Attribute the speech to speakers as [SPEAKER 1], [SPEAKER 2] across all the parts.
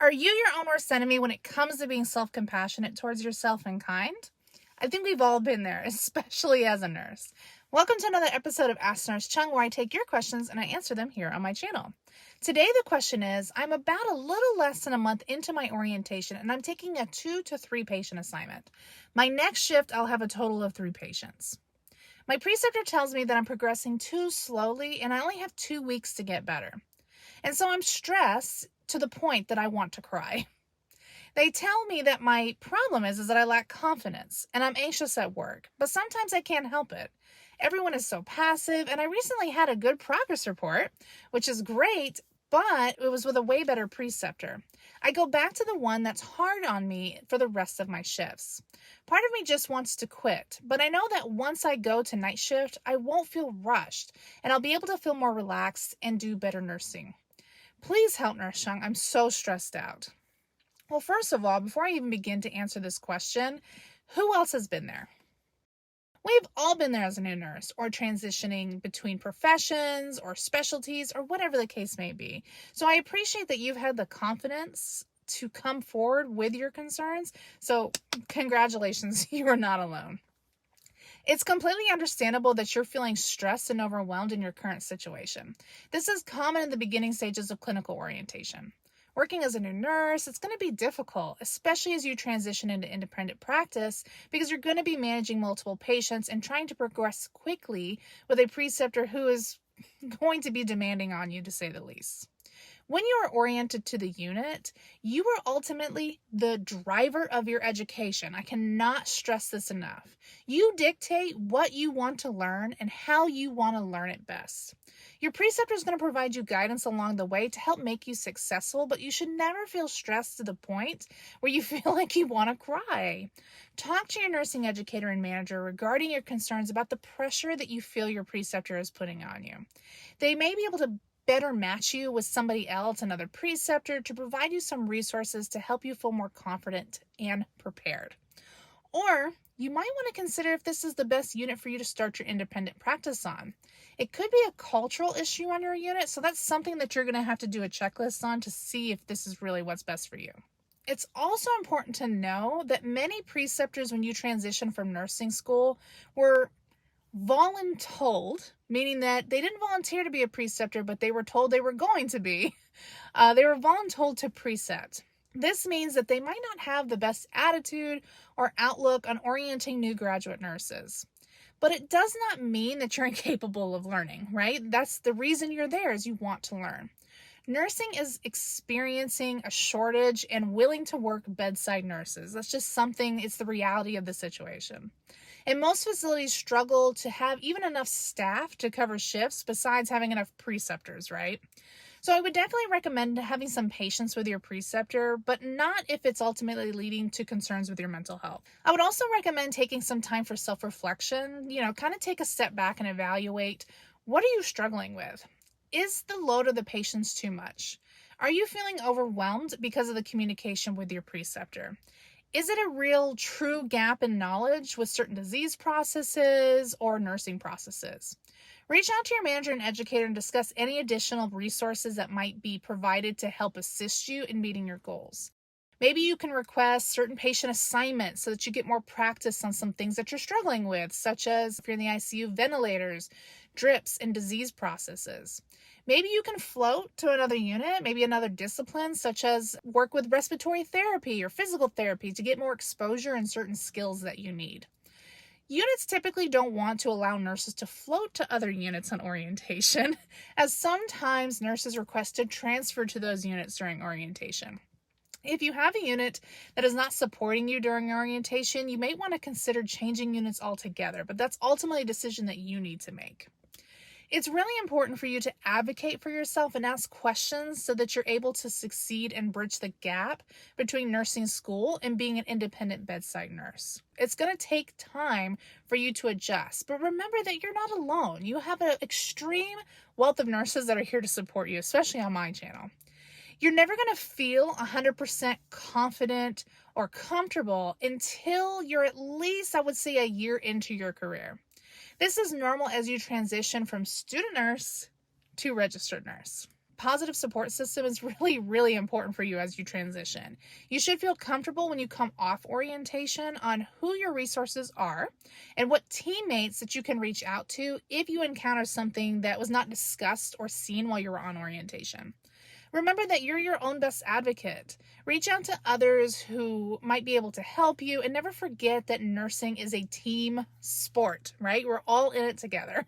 [SPEAKER 1] Are you your own worst enemy when it comes to being self-compassionate towards yourself and kind? I think we've all been there, especially as a nurse. Welcome to another episode of Ask Nurse Cheung, where I take your questions and I answer them here on my channel. Today the question is, I'm about a little less than a month into my orientation and I'm taking a 2 to 3 patient assignment. My next shift, I'll have a total of 3 patients. My preceptor tells me that I'm progressing too slowly and I only have 2 weeks to get better. And so I'm stressed to the point that I want to cry. They tell me that my problem is that I lack confidence and I'm anxious at work, but sometimes I can't help it. Everyone is so passive, and I recently had a good progress report, which is great, but it was with a way better preceptor. I go back to the one that's hard on me for the rest of my shifts. Part of me just wants to quit, but I know that once I go to night shift, I won't feel rushed, and I'll be able to feel more relaxed and do better nursing. Please help, Nurse Cheung. I'm so stressed out. Well, first of all, before I even begin to answer this question, who else has been there? We've all been there as a new nurse, or transitioning between professions or specialties or whatever the case may be. So I appreciate that you've had the confidence to come forward with your concerns. So congratulations, you are not alone. It's completely understandable that you're feeling stressed and overwhelmed in your current situation. This is common in the beginning stages of clinical orientation. Working as a new nurse, it's going to be difficult, especially as you transition into independent practice, because you're going to be managing multiple patients and trying to progress quickly with a preceptor who is going to be demanding on you, to say the least. When you are oriented to the unit, you are ultimately the driver of your education. I cannot stress this enough. You dictate what you want to learn and how you want to learn it best. Your preceptor is going to provide you guidance along the way to help make you successful, but you should never feel stressed to the point where you feel like you want to cry. Talk to your nursing educator and manager regarding your concerns about the pressure that you feel your preceptor is putting on you. They may be able to better match you with somebody else, another preceptor, to provide you some resources to help you feel more confident and prepared. Or you might want to consider if this is the best unit for you to start your independent practice on. It could be a cultural issue on your unit, so that's something that you're going to have to do a checklist on to see if this is really what's best for you. It's also important to know that many preceptors, when you transition from nursing school, were voluntold, meaning that they didn't volunteer to be a preceptor, but they were told they were going to be. They were voluntold to precept. This means that they might not have the best attitude or outlook on orienting new graduate nurses. But it does not mean that you're incapable of learning, right? That's the reason you're there, is you want to learn. Nursing is experiencing a shortage and willing to work bedside nurses. That's just something, it's the reality of the situation. And most facilities struggle to have even enough staff to cover shifts besides having enough preceptors, right? So I would definitely recommend having some patience with your preceptor, but not if it's ultimately leading to concerns with your mental health. I would also recommend taking some time for self-reflection, kind of take a step back and evaluate, what are you struggling with? Is the load of the patients too much? Are you feeling overwhelmed because of the communication with your preceptor? Is it a real true gap in knowledge with certain disease processes or nursing processes? Reach out to your manager and educator and discuss any additional resources that might be provided to help assist you in meeting your goals. Maybe you can request certain patient assignments so that you get more practice on some things that you're struggling with, such as, if you're in the ICU, ventilators, drips, and disease processes. Maybe you can float to another unit, maybe another discipline, such as work with respiratory therapy or physical therapy to get more exposure and certain skills that you need. Units typically don't want to allow nurses to float to other units on orientation, as sometimes nurses request to transfer to those units during orientation. If you have a unit that is not supporting you during orientation, you may want to consider changing units altogether, but that's ultimately a decision that you need to make. It's really important for you to advocate for yourself and ask questions so that you're able to succeed and bridge the gap between nursing school and being an independent bedside nurse. It's going to take time for you to adjust, but remember that you're not alone. You have an extreme wealth of nurses that are here to support you, especially on my channel. You're never going to feel 100% confident or comfortable until you're at least, I would say, a year into your career. This is normal as you transition from student nurse to registered nurse. positive support system is really, really important for you as you transition. You should feel comfortable when you come off orientation on who your resources are and what teammates that you can reach out to if you encounter something that was not discussed or seen while you were on orientation. Remember that you're your own best advocate. Reach out to others who might be able to help you, and never forget that nursing is a team sport, right? We're all in it together.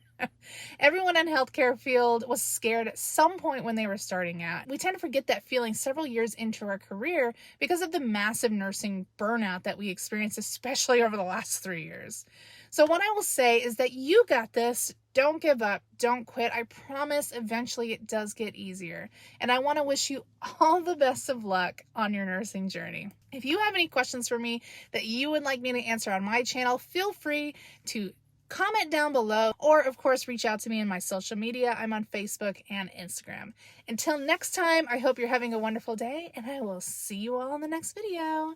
[SPEAKER 1] Everyone in healthcare field was scared at some point when they were starting out. We tend to forget that feeling several years into our career because of the massive nursing burnout that we experienced, especially over the last 3 years. So what I will say is that you got this. Don't give up. Don't quit. I promise eventually it does get easier. And I want to wish you all the best of luck on your nursing journey. If you have any questions for me that you would like me to answer on my channel, feel free to comment down below, or of course reach out to me in my social media. I'm on Facebook and Instagram. Until next time, I hope you're having a wonderful day, and I will see you all in the next video.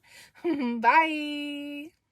[SPEAKER 1] Bye.